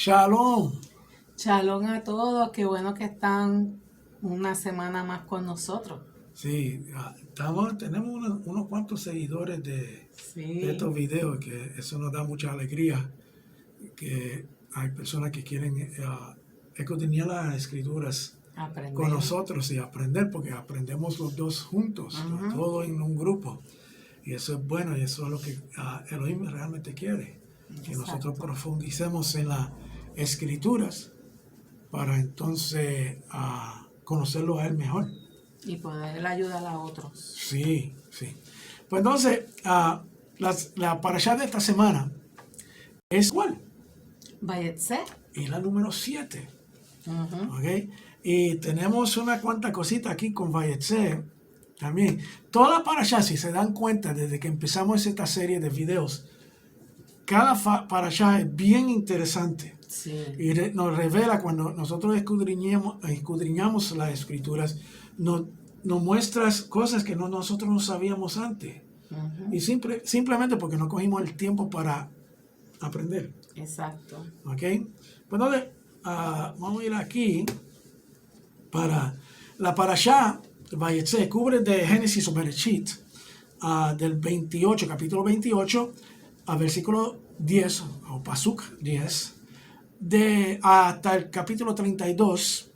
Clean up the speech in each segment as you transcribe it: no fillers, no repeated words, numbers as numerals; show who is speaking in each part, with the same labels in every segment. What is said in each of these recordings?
Speaker 1: Shalom.
Speaker 2: Shalom a todos, qué bueno que están una semana más con nosotros.
Speaker 1: Sí, tenemos unos cuantos seguidores de
Speaker 2: Sí,
Speaker 1: estos videos, que eso nos da mucha alegría, que hay personas que quieren escudriñar las escrituras con
Speaker 2: aprender.
Speaker 1: nosotros y aprender, porque aprendemos los dos juntos, todo en un grupo. Y eso es bueno, y eso es lo que Elohim realmente quiere, que nosotros
Speaker 2: Exacto.
Speaker 1: profundicemos en las escrituras para entonces conocerlo a él mejor.
Speaker 2: Y poder ayudar a otros.
Speaker 1: Sí, sí. Pues entonces, la parashá de esta semana es ¿cuál?
Speaker 2: Vayetse.
Speaker 1: Y la número 7. ¿Ok? Y tenemos una cuanta cosita aquí con Vayetse también. Toda la parashá, si se dan cuenta, desde que empezamos esta serie de videos, cada parashá es bien interesante.
Speaker 2: Sí.
Speaker 1: Y nos revela, cuando nosotros escudriñamos las escrituras, nos muestra cosas que nosotros no sabíamos antes. Y simplemente porque no cogimos el tiempo para aprender.
Speaker 2: Exacto.
Speaker 1: ¿Ok? Pues entonces, vamos a ir aquí para la parashá Vayetse, cubre de Génesis o Bereshit, del 28, capítulo 28, a versículo 10, o Pasuk 10, hasta el capítulo 32,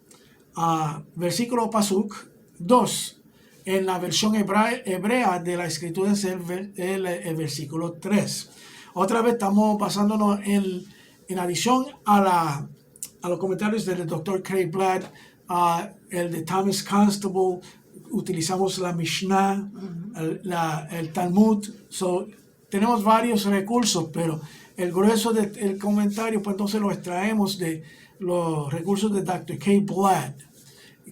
Speaker 1: versículo Pasuk 2. En la versión hebrea de la escritura es el versículo 3. Otra vez estamos basándonos en adición a los comentarios del Dr. Craig Blatt, el de Thomas Constable, utilizamos la Mishnah, el Talmud. Tenemos varios recursos, pero el grueso del comentario, pues entonces lo extraemos de los recursos de Dr. Craig Blatt,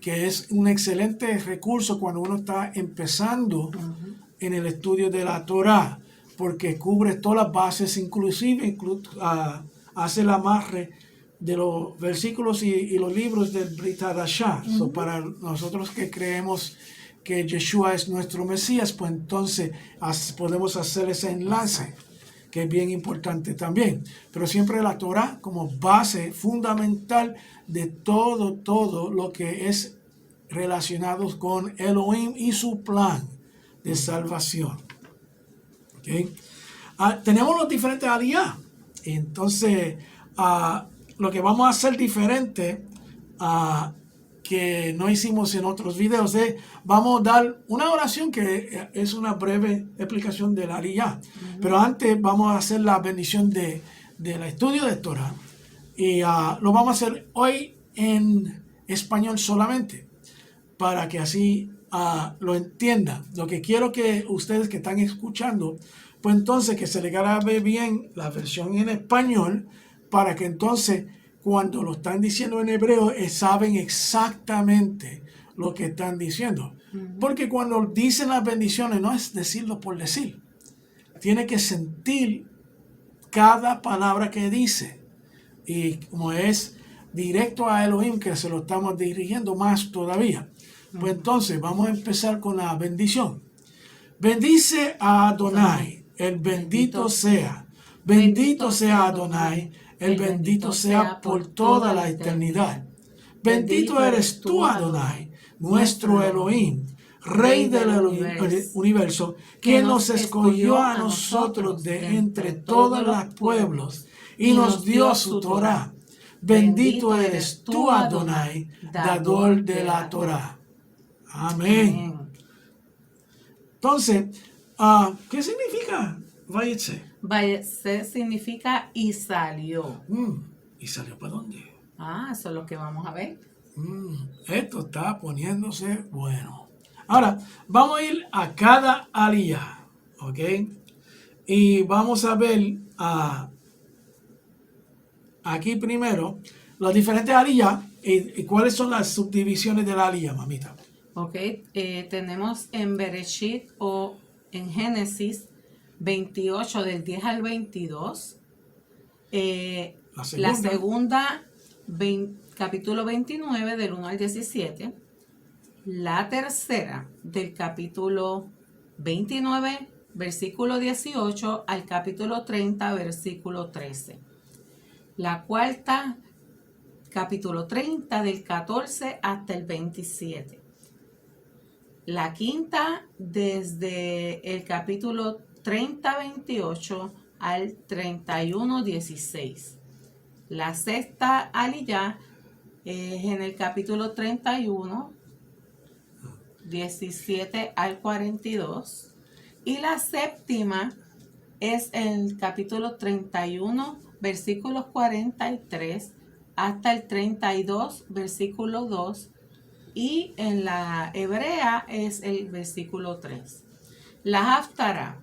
Speaker 1: que es un excelente recurso cuando uno está empezando en el estudio de la Torah, porque cubre todas las bases, inclusive hace el amarre de los versículos y los libros del Brit Hadashah. Para nosotros que creemos que Yeshua es nuestro Mesías, pues entonces podemos hacer ese enlace, que es bien importante también. Pero siempre la Torah como base fundamental de todo lo que es relacionado con Elohim y su plan de salvación. ¿Okay? Tenemos los diferentes aliyah. Entonces, lo que vamos a hacer diferente, que no hicimos en otros videos, es vamos a dar una oración que es una breve explicación del aliyah. Pero antes vamos a hacer la bendición del estudio de Torah. Y lo vamos a hacer hoy en español solamente, para que así lo entiendan. Lo que quiero que ustedes que están escuchando, pues entonces que se les grabe bien la versión en español, para que entonces cuando lo están diciendo en hebreo saben exactamente lo que están diciendo. Porque cuando dicen las bendiciones no es decirlo por decir. Tiene que sentir cada palabra que dice. Y como es directo a Elohim, que se lo estamos dirigiendo más todavía, pues entonces vamos a empezar con la bendición. Bendice a Adonai, el bendito sea. Bendito sea Adonai, el bendito sea por toda la eternidad. Bendito eres tú, Adonai, nuestro Elohim, Rey del universo, quien nos escogió a nosotros de entre todos los pueblos y nos dio su Torah. Bendito eres tú, Adonai, dador de la Torah. Amén. Entonces, ¿qué significa Vayetse?
Speaker 2: Vayetse significa y salió.
Speaker 1: ¿Y salió para dónde?
Speaker 2: Eso es lo que vamos a ver.
Speaker 1: Esto está poniéndose bueno. Ahora, vamos a ir a cada aliyah, ¿ok? Y vamos a ver aquí primero los diferentes aliyah y cuáles son las subdivisiones de la aliyah, mamita.
Speaker 2: Ok, tenemos en Bereshit o en Génesis 28 del 10 al 22. La segunda capítulo 29 del 1 al 17. La tercera del capítulo 29 versículo 18 al capítulo 30 versículo 13. La cuarta, capítulo 30, del 14 hasta el 27. La quinta, desde el capítulo 30-28 al 31-16. La sexta, Aliyah, es en el capítulo 31, 17 al 42. Y la séptima es en el capítulo 31, versículos 43 hasta el 32, versículo 2. Y en la hebrea es el versículo 3. La Haftarah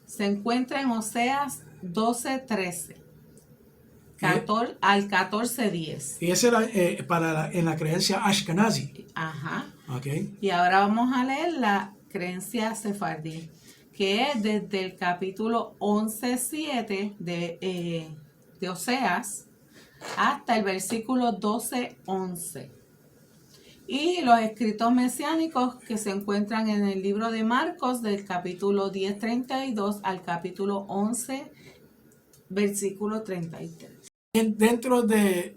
Speaker 2: se encuentra en Oseas 12:13 al 14:10.
Speaker 1: Y ese era en la creencia Ashkenazi.
Speaker 2: Ajá.
Speaker 1: Okay.
Speaker 2: Y ahora vamos a leer la creencia sefardí, que es desde el capítulo 11:7 de Oseas hasta el versículo 12:11. Y los escritos mesiánicos que se encuentran en el libro de Marcos del capítulo 10:32 al capítulo 11, versículo 33.
Speaker 1: Dentro de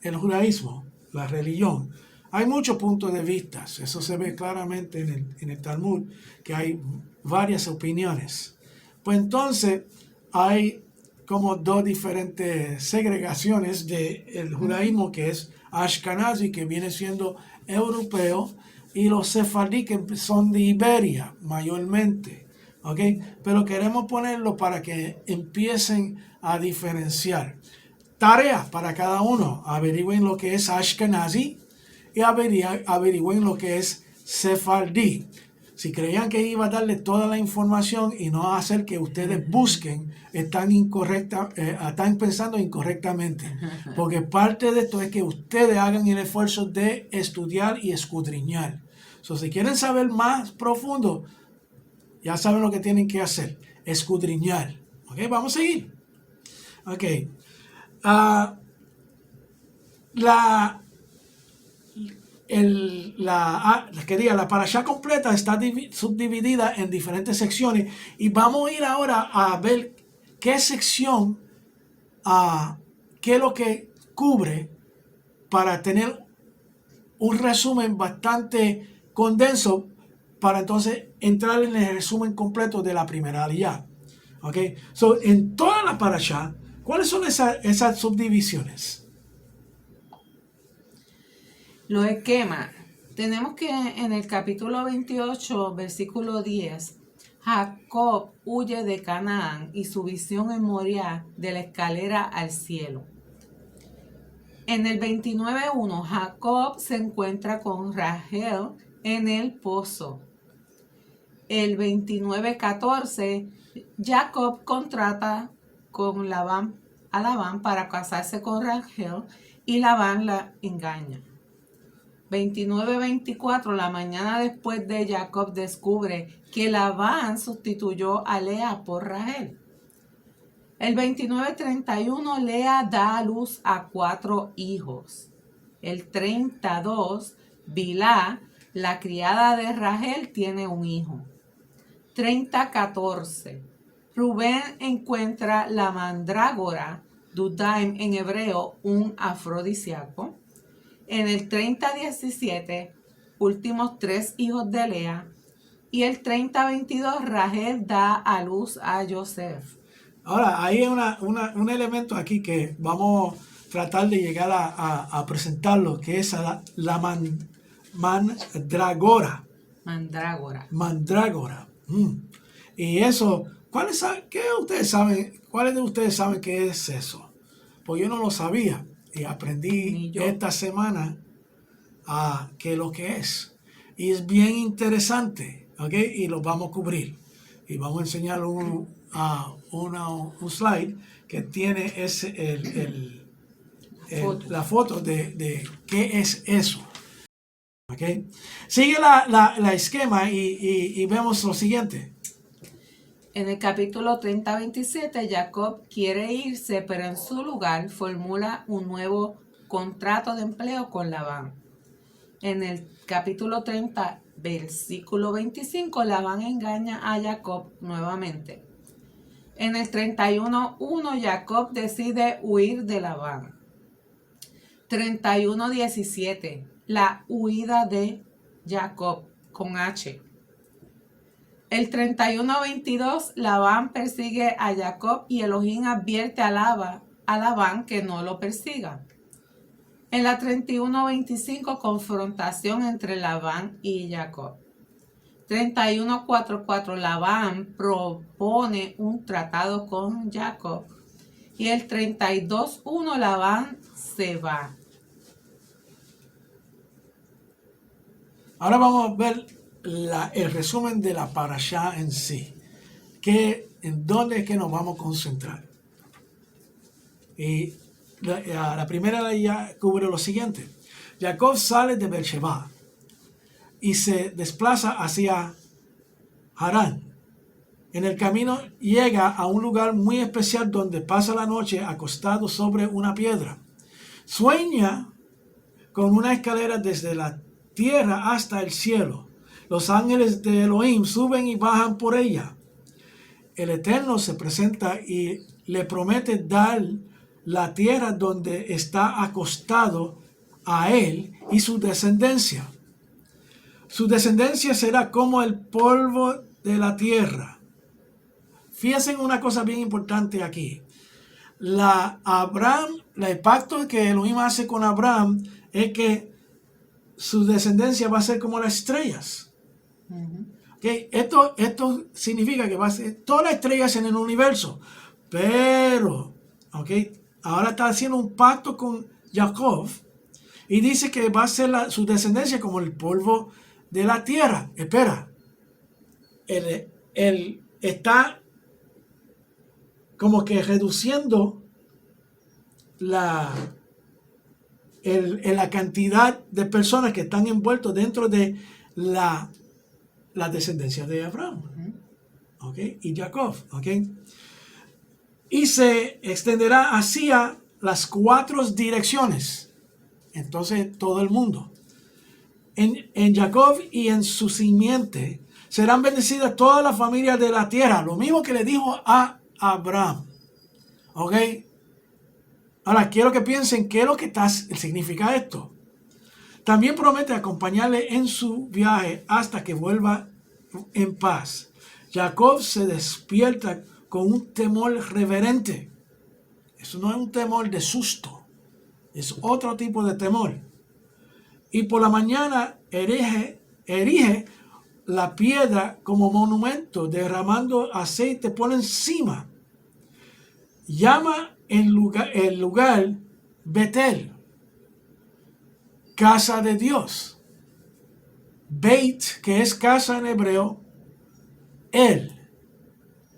Speaker 1: el judaísmo, la religión, hay muchos puntos de vista. Eso se ve claramente en el Talmud, que hay varias opiniones. Pues entonces hay como dos diferentes segregaciones del judaísmo, que es Ashkenazi, que viene siendo europeo, y los sefardí, que son de Iberia mayormente. ¿Okay? Pero queremos ponerlo para que empiecen a diferenciar. Tareas para cada uno. Averigüen lo que es Ashkenazi y averigüen lo que es sefardí. Si creían que iba a darle toda la información y no hacer que ustedes busquen, están pensando incorrectamente. Porque parte de esto es que ustedes hagan el esfuerzo de estudiar y escudriñar. Si quieren saber más profundo, ya saben lo que tienen que hacer, escudriñar. Ok, vamos a seguir. Ok. La parashá completa está subdividida en diferentes secciones y vamos a ir ahora a ver qué sección, qué es lo que cubre para tener un resumen bastante condenso para entonces entrar en el resumen completo de la primera aliyah. Okay. En toda la parashá, ¿cuáles son esas subdivisiones?
Speaker 2: Los esquemas. Tenemos que en el capítulo 28, versículo 10, Jacob huye de Canaán y su visión en Moriah de la escalera al cielo. En el 29:1, Jacob se encuentra con Rachel en el pozo. El 29:14, Jacob contrata con a Labán para casarse con Rachel y Labán la engaña. 29:24, la mañana después de Jacob descubre que Labán sustituyó a Lea por Rachel. El 29:31, Lea da a luz a 4 hijos. El 32, Bilhá, la criada de Rachel, tiene un hijo. 30:14, Rubén encuentra la mandrágora, Dudaim en hebreo, un afrodisíaco. En el 30:17, últimos 3 hijos de Lea. Y el 30:22, Rachel da a luz a Joseph.
Speaker 1: Ahora, hay un elemento aquí que vamos a tratar de llegar a presentarlo, que es la mandrágora. Mandrágora. Y eso, ¿cuáles de ustedes saben qué es eso? Pues yo no lo sabía y aprendí esta semana qué es lo que es. Y es bien interesante, ¿ok? Y lo vamos a cubrir. Y vamos a enseñar un slide que tiene la foto de qué es eso. ¿Okay? Sigue la esquema y vemos lo siguiente.
Speaker 2: En el capítulo 30-27, Jacob quiere irse, pero en su lugar formula un nuevo contrato de empleo con Labán. En el capítulo 30, versículo 25, Labán engaña a Jacob nuevamente. En el 31:1 Jacob decide huir de Labán. 31:17 la huida de Jacob con H. El 31:22 Labán persigue a Jacob y Elohim advierte a Labán que no lo persiga. En la 31:25 confrontación entre Labán y Jacob. 31:44 Labán propone un tratado con Jacob. Y el 32:1 Labán se va.
Speaker 1: Ahora vamos a ver el resumen de la parashá en sí. ¿En dónde es que nos vamos a concentrar? Y la primera ya cubre lo siguiente. Jacob sale de Beersheba y se desplaza hacia Harán. En el camino llega a un lugar muy especial donde pasa la noche acostado sobre una piedra. Sueña con una escalera desde la tierra hasta el cielo. Los ángeles de Elohim suben y bajan por ella. El Eterno se presenta y le promete dar la tierra donde está acostado a él y su descendencia. Su descendencia será como el polvo de la tierra. Fíjense en una cosa bien importante aquí. El pacto que Elohim hace con Abraham es que su descendencia va a ser como las estrellas. Okay. Esto significa que va a ser todas las estrellas en el universo. Pero, ahora está haciendo un pacto con Jacob y dice que va a ser su descendencia como el polvo de la tierra. Espera. Él está como que reduciendo la cantidad de personas que están envueltos dentro de la descendencia de Abraham, y Jacob, y se extenderá hacia las 4 direcciones, entonces todo el mundo. En Jacob y en su simiente serán bendecidas todas las familias de la tierra, lo mismo que le dijo a Abraham, Ahora quiero que piensen qué es lo que significa esto. También promete acompañarle en su viaje hasta que vuelva en paz. Jacob se despierta con un temor reverente. Eso no es un temor de susto, es otro tipo de temor. Y por la mañana erige la piedra como monumento, derramando aceite por encima. Llama el lugar Betel, casa de Dios. Beit, que es casa en hebreo, El,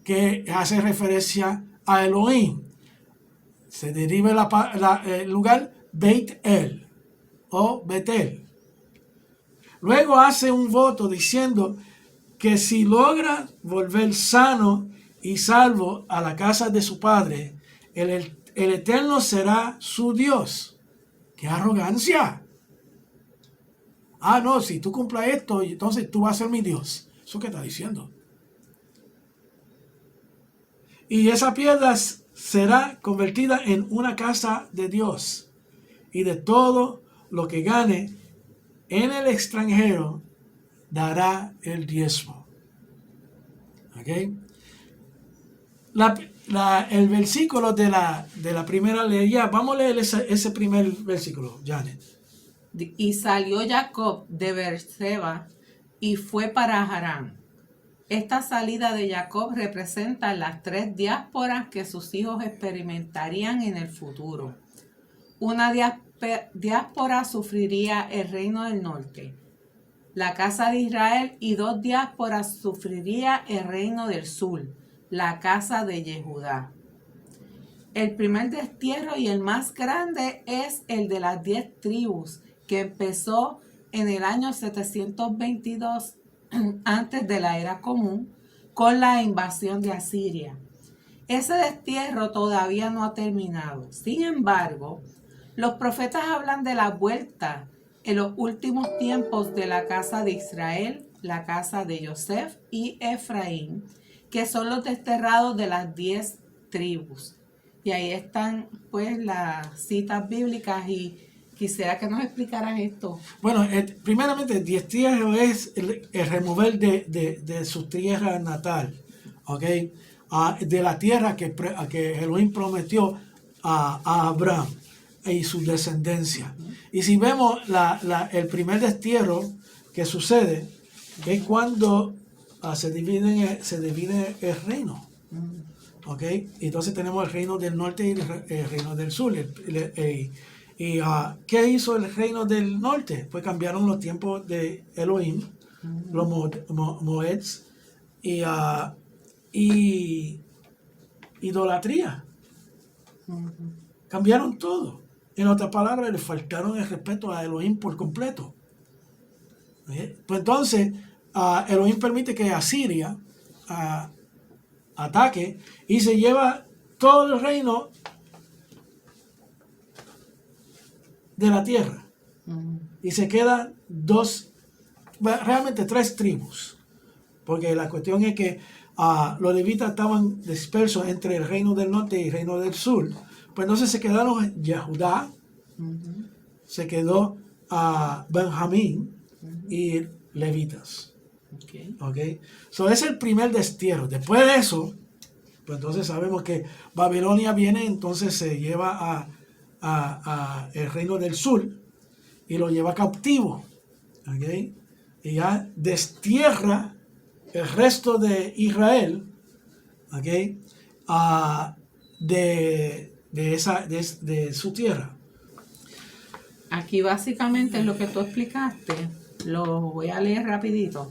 Speaker 1: que hace referencia a Elohim. Se deriva el lugar Beit El o Betel. Luego hace un voto diciendo que si logra volver sano y salvo a la casa de su padre, el Eterno será su Dios. ¡Qué arrogancia! No, si tú cumplas esto, entonces tú vas a ser mi Dios. ¿Eso qué está diciendo? Y esa piedra será convertida en una casa de Dios. Y de todo lo que gane en el extranjero, dará el diezmo. El versículo de la primera ley, vamos a leer ese primer versículo, Janet.
Speaker 2: Y salió Jacob de Beerseba y fue para Harán. Esta salida de Jacob representa las 3 diásporas que sus hijos experimentarían en el futuro. Una diáspora sufriría el reino del norte, la casa de Israel, y 2 diásporas sufriría el reino del sur, la casa de Yehudá. El primer destierro y el más grande es el de las 10 tribus, que empezó en el año 722 antes de la era común con la invasión de Asiria. Ese destierro todavía no ha terminado. Sin embargo, los profetas hablan de la vuelta en los últimos tiempos de la casa de Israel, la casa de Yosef y Efraín, que son los desterrados de las 10 tribus. Y ahí están pues las citas bíblicas y quisiera que nos explicaras esto.
Speaker 1: Bueno, primeramente, destierro es el remover de su tierra natal, ¿ok? De la tierra que Elohim prometió a Abraham y su descendencia. Y si vemos el primer destierro que sucede, es cuando se divide el reino. ¿Ok? Entonces tenemos el reino del norte y el reino del sur. ¿Qué hizo el reino del norte? Pues cambiaron los tiempos de Elohim, los Moeds, y idolatría. Cambiaron todo. En otras palabras, le faltaron el respeto a Elohim por completo. Pues entonces, Elohim permite que Asiria ataque y se lleva todo el reino de la tierra. Y se quedan realmente 3 tribus. Porque la cuestión es que los levitas estaban dispersos entre el reino del norte y el reino del sur. Pues entonces se quedaron Yehudá, se quedó Benjamín y levitas. Okay. So es el primer destierro. Después de eso, pues entonces sabemos que Babilonia viene, entonces se lleva a el reino del sur y lo lleva cautivo. Okay. Y ya destierra el resto de Israel, okay, de su tierra.
Speaker 2: Aquí básicamente lo que tú explicaste, lo voy a leer rapidito.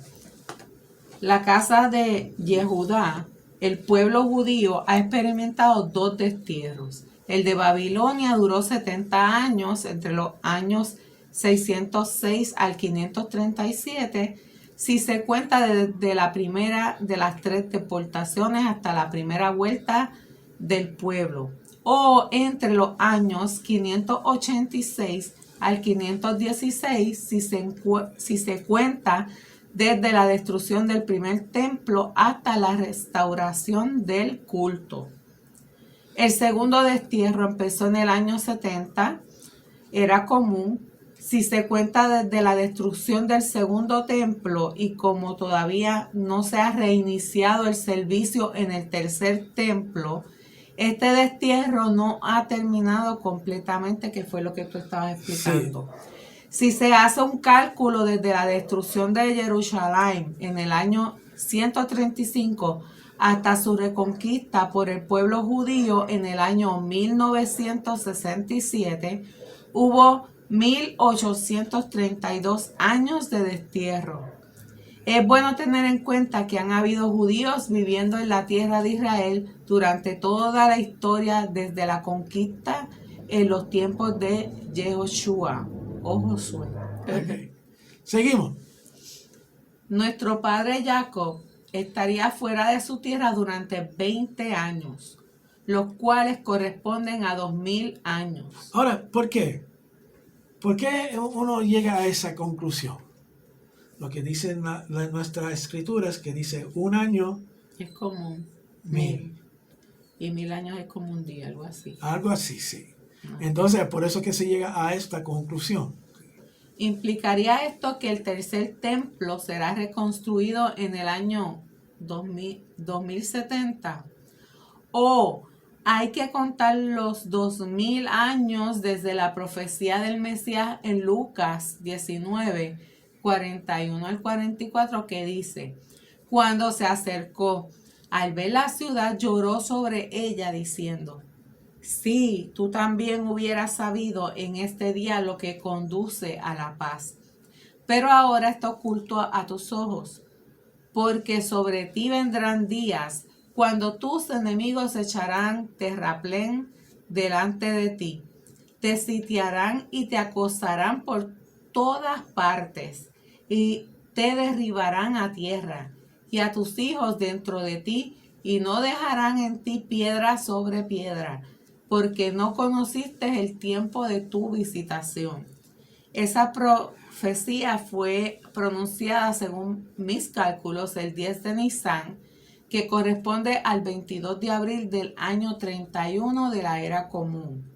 Speaker 2: La casa de Yehudá, el pueblo judío, ha experimentado 2 destierros. El de Babilonia duró 70 años, entre los años 606 al 537, si se cuenta desde la primera de las 3 deportaciones hasta la primera vuelta del pueblo, o entre los años 586 al 516, si se cuenta desde la destrucción del primer templo hasta la restauración del culto. El segundo destierro empezó en el año 70, era común, si se cuenta desde la destrucción del segundo templo y como todavía no se ha reiniciado el servicio en el tercer templo, este destierro no ha terminado completamente, que fue lo que tú estabas explicando. Sí. Si se hace un cálculo desde la destrucción de Jerusalén en el año 135 hasta su reconquista por el pueblo judío en el año 1967, hubo 1832 años de destierro. Es bueno tener en cuenta que han habido judíos viviendo en la tierra de Israel durante toda la historia desde la conquista en los tiempos de Yehoshua o Josué.
Speaker 1: Okay. Seguimos.
Speaker 2: Nuestro padre Jacob estaría fuera de su tierra durante 20 años, los cuales corresponden a 2000 años.
Speaker 1: Ahora, ¿por qué? ¿Por qué uno llega a esa conclusión? Lo que dice nuestra escritura es que dice 1 año
Speaker 2: es como
Speaker 1: 1000.
Speaker 2: Y 1000 años es como un día, algo así.
Speaker 1: Algo así, sí. Entonces, por eso que se llega a esta conclusión.
Speaker 2: ¿Implicaría esto que el tercer templo será reconstruido en el año 2070? ¿O hay que contar los 2000 años desde la profecía del Mesías en Lucas 19, 41 al 44, que dice: cuando se acercó, al ver la ciudad, lloró sobre ella diciendo: sí, tú también hubieras sabido en este día lo que conduce a la paz. Pero ahora está oculto a tus ojos, porque sobre ti vendrán días cuando tus enemigos echarán terraplén delante de ti, te sitiarán y te acosarán por todas partes, y te derribarán a tierra, y a tus hijos dentro de ti, y no dejarán en ti piedra sobre piedra, porque no conociste el tiempo de tu visitación. Esa profecía fue pronunciada, según mis cálculos, el 10 de Nisan que corresponde al 22 de abril del año 31 de la era común.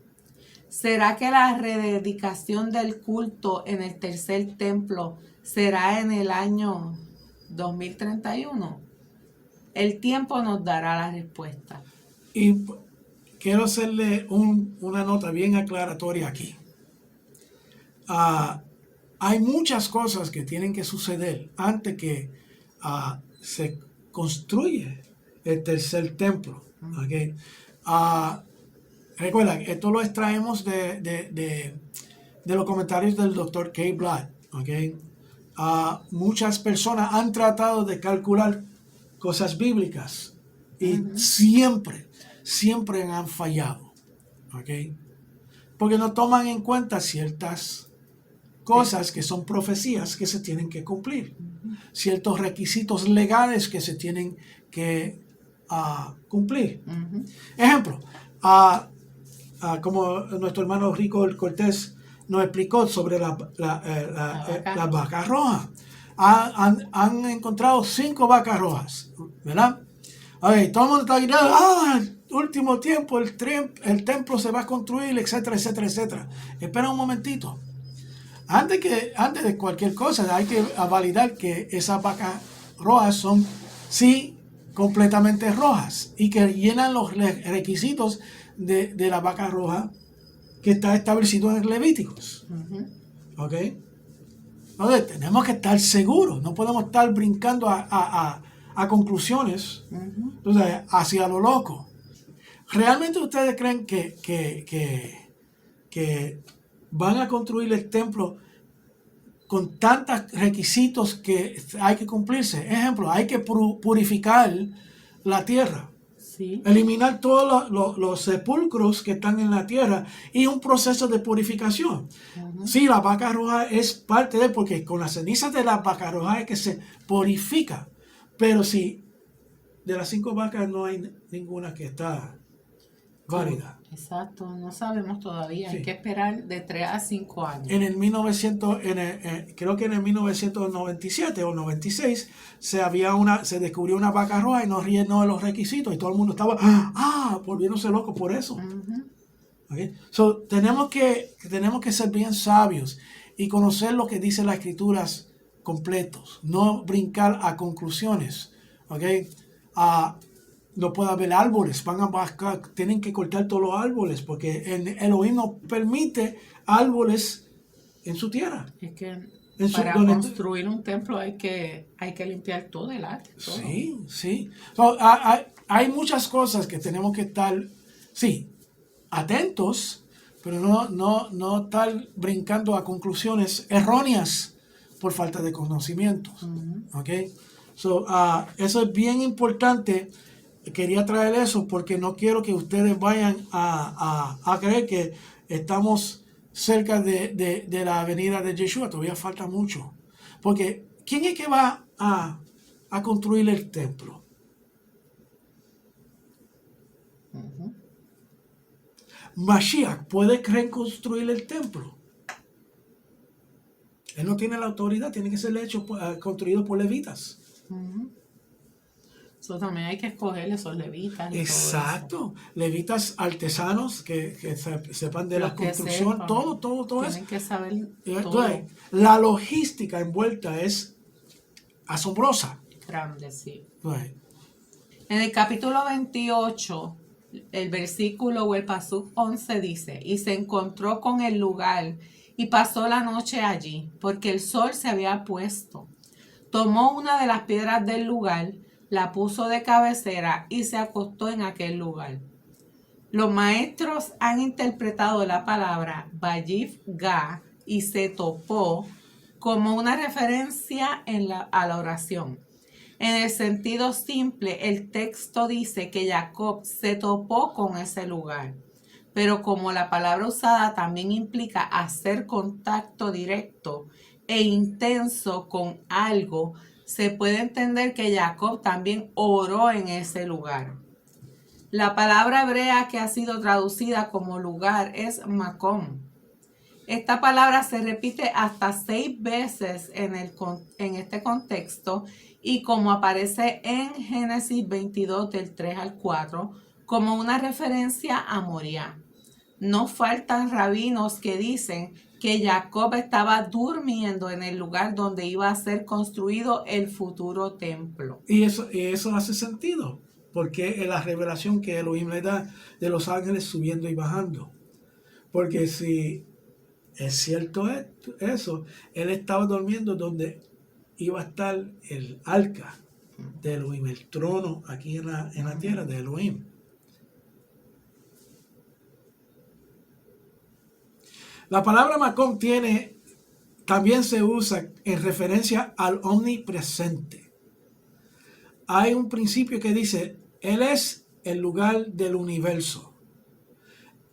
Speaker 2: ¿Será que la rededicación del culto en el tercer templo será en el año 2031? El tiempo nos dará la respuesta.
Speaker 1: Y quiero hacerle una nota bien aclaratoria aquí. Hay muchas cosas que tienen que suceder antes que se construye el tercer templo. ¿Okay? Recuerda, esto lo extraemos de los comentarios del Dr. K. Blatt. ¿Okay? Muchas personas han tratado de calcular cosas bíblicas y siempre han fallado. ¿Okay? Porque no toman en cuenta ciertas cosas que son profecías que se tienen que cumplir, ciertos requisitos legales que se tienen que cumplir. Ejemplo, como nuestro hermano Rico Cortés nos explicó sobre la vaca roja. Han encontrado 5 vacas rojas, ¿verdad? Okay, todo el mundo está gritando, último tiempo, el templo se va a construir, etcétera, etcétera, etcétera. Espera un momentito. Antes de cualquier cosa, hay que validar que esas vacas rojas son, sí, completamente rojas y que llenan los requisitos de la vaca roja que está establecido en Levíticos. ¿Ok? Entonces, tenemos que estar seguros, no podemos estar brincando a conclusiones, entonces, hacia lo loco. ¿Realmente ustedes creen que van a construir el templo con tantos requisitos que hay que cumplirse? Ejemplo, hay que purificar la tierra. Sí. Eliminar todos los sepulcros que están en la tierra y un proceso de purificación. Sí, la vaca roja es parte de, porque con las cenizas de la vaca roja es que se purifica. Pero si de las 5 vacas no hay ninguna que está válida.
Speaker 2: Exacto, no sabemos todavía, sí. Hay que esperar de 3 a 5 años.
Speaker 1: En el 1900, creo que en el 1997 o 96 se descubrió una vaca roja y no llenó de los requisitos y todo el mundo estaba volviéndose loco por eso. Okay. So, tenemos que ser bien sabios y conocer lo que dicen las escrituras completos, no brincar a conclusiones. Okay. No puede haber árboles, tienen que cortar todos los árboles porque Elohim no permite árboles en su tierra.
Speaker 2: Es que para construir un templo hay que limpiar todo el arte. Todo.
Speaker 1: Sí. So, hay muchas cosas que tenemos que estar, atentos, pero no estar brincando a conclusiones erróneas por falta de conocimientos. Okay? So, eso es bien importante. Quería traer eso porque no quiero que ustedes vayan a creer que estamos cerca de la venida de Yeshua. Todavía falta mucho. Porque ¿quién es que va a construir el templo? Mashiach puede reconstruir el templo. Él no tiene la autoridad, tiene que ser construido por levitas.
Speaker 2: So, también hay que escoger esos levitas.
Speaker 1: Exacto, levitas artesanos que sepan de la construcción, todo
Speaker 2: tienen que saber todo.
Speaker 1: Entonces, la logística envuelta es asombrosa.
Speaker 2: Grande, sí.
Speaker 1: Right.
Speaker 2: En el capítulo 28, el versículo o el pasuk 11 dice: y se encontró con el lugar y pasó la noche allí, porque el sol se había puesto. Tomó una de las piedras del lugar, la puso de cabecera y se acostó en aquel lugar. Los maestros han interpretado la palabra Vayif Ga y se topó como una referencia a la oración. En el sentido simple, el texto dice que Jacob se topó con ese lugar. Pero como la palabra usada también implica hacer contacto directo e intenso con algo, se puede entender que Jacob también oró en ese lugar. La palabra hebrea que ha sido traducida como lugar es Macom. Esta palabra se repite hasta 6 veces en este contexto y como aparece en Génesis 22 del 3 al 4 como una referencia a Moriah. No faltan rabinos que dicen que Jacob estaba durmiendo en el lugar donde iba a ser construido el futuro templo.
Speaker 1: Y eso hace sentido, porque es la revelación que Elohim le da de los ángeles subiendo y bajando. Porque si es cierto eso, él estaba durmiendo donde iba a estar el arca de Elohim, el trono aquí en la tierra de Elohim. La palabra Macom también se usa en referencia al omnipresente. Hay un principio que dice, Él es el lugar del universo.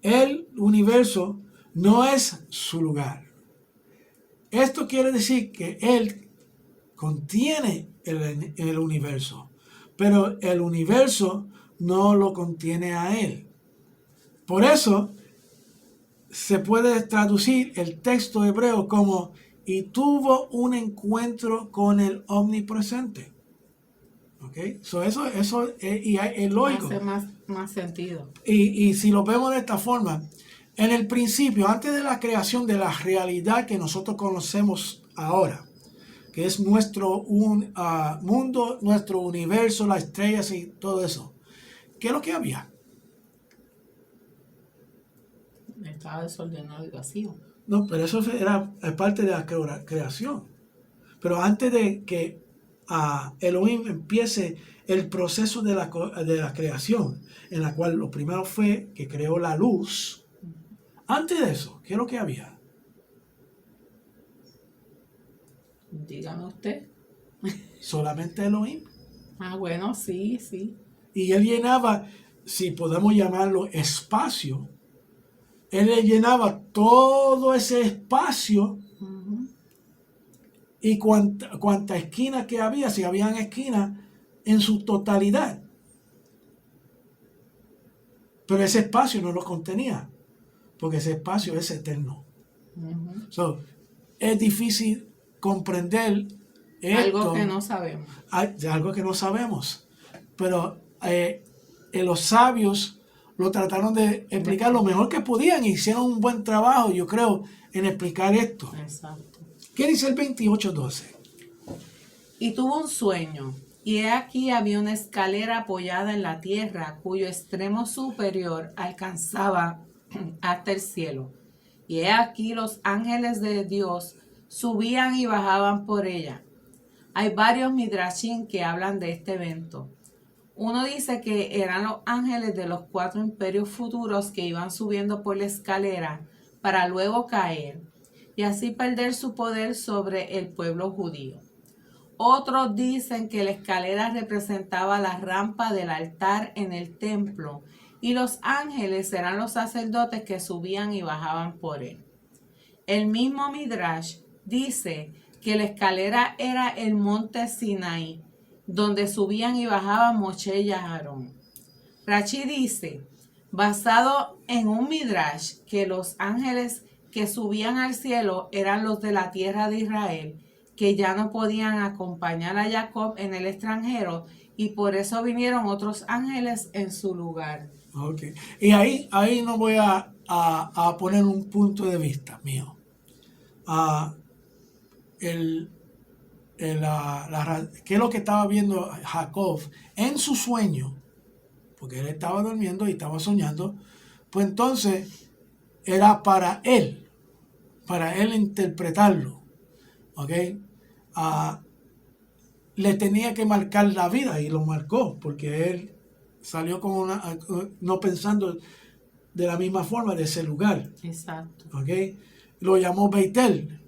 Speaker 1: El universo no es su lugar. Esto quiere decir que Él contiene el universo, pero el universo no lo contiene a Él. Por eso se puede traducir el texto hebreo como y tuvo un encuentro con el omnipresente. ¿Ok? So eso es lógico.
Speaker 2: Hace más sentido.
Speaker 1: Y si lo vemos de esta forma, en el principio, antes de la creación de la realidad que nosotros conocemos ahora, que es nuestro mundo, nuestro universo, las estrellas y todo eso, ¿qué es lo que había?
Speaker 2: Estaba desordenado y vacío.
Speaker 1: No, pero eso era parte de la creación. Pero antes de que Elohim empiece el proceso de la creación, en la cual lo primero fue que creó la luz, antes de eso, ¿qué es lo que había?
Speaker 2: Dígame usted.
Speaker 1: Solamente Elohim.
Speaker 2: Bueno, sí.
Speaker 1: Y él llenaba, si podemos llamarlo espacio, él le llenaba todo ese espacio. Y cuánta esquina que había, si habían esquinas, en su totalidad. Pero ese espacio no lo contenía, porque ese espacio es eterno. So, es difícil comprender esto,
Speaker 2: algo que no sabemos.
Speaker 1: Algo que no sabemos. Pero los sabios lo trataron de explicar lo mejor que podían y hicieron un buen trabajo, yo creo, en explicar esto.
Speaker 2: Exacto.
Speaker 1: ¿Qué dice el 28:12?
Speaker 2: Y tuvo un sueño, y he aquí había una escalera apoyada en la tierra, cuyo extremo superior alcanzaba hasta el cielo. Y he aquí los ángeles de Dios subían y bajaban por ella. Hay varios midrashim que hablan de este evento. Uno dice que eran los ángeles de los 4 imperios futuros que iban subiendo por la escalera para luego caer y así perder su poder sobre el pueblo judío. Otros dicen que la escalera representaba la rampa del altar en el templo y los ángeles eran los sacerdotes que subían y bajaban por él. El mismo Midrash dice que la escalera era el monte Sinaí, donde subían y bajaban Moshe y Aarón. Rashi dice, basado en un Midrash, que los ángeles que subían al cielo eran los de la tierra de Israel, que ya no podían acompañar a Jacob en el extranjero, y por eso vinieron otros ángeles en su lugar.
Speaker 1: Okay. Y ahí no voy a poner un punto de vista mío. ¿Qué es lo que estaba viendo Jacob en su sueño? Porque él estaba durmiendo y estaba soñando. Pues entonces era para él interpretarlo. ¿Ok? Le tenía que marcar la vida y lo marcó porque él salió como no pensando de la misma forma de ese lugar.
Speaker 2: Exacto.
Speaker 1: ¿Ok? Lo llamó Beitel,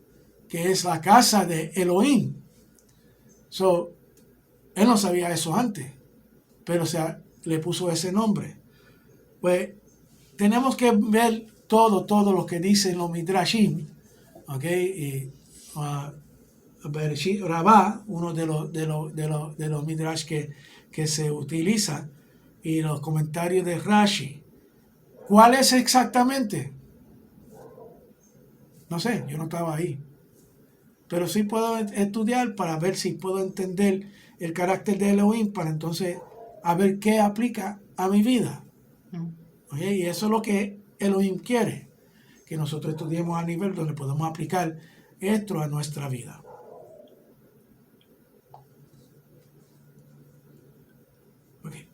Speaker 1: que es la casa de Elohim. So, él no sabía eso antes, pero le puso ese nombre. Pues tenemos que ver todo lo que dicen los Midrashim, ¿ok? Y Bereshit Rabá, uno de los Midrash que se utiliza, y los comentarios de Rashi. ¿Cuál es exactamente? No sé, yo no estaba ahí. Pero sí puedo estudiar para ver si puedo entender el carácter de Elohim para entonces a ver qué aplica a mi vida. ¿Ok? Y eso es lo que Elohim quiere, que nosotros estudiemos a nivel donde podemos aplicar esto a nuestra vida. Okay.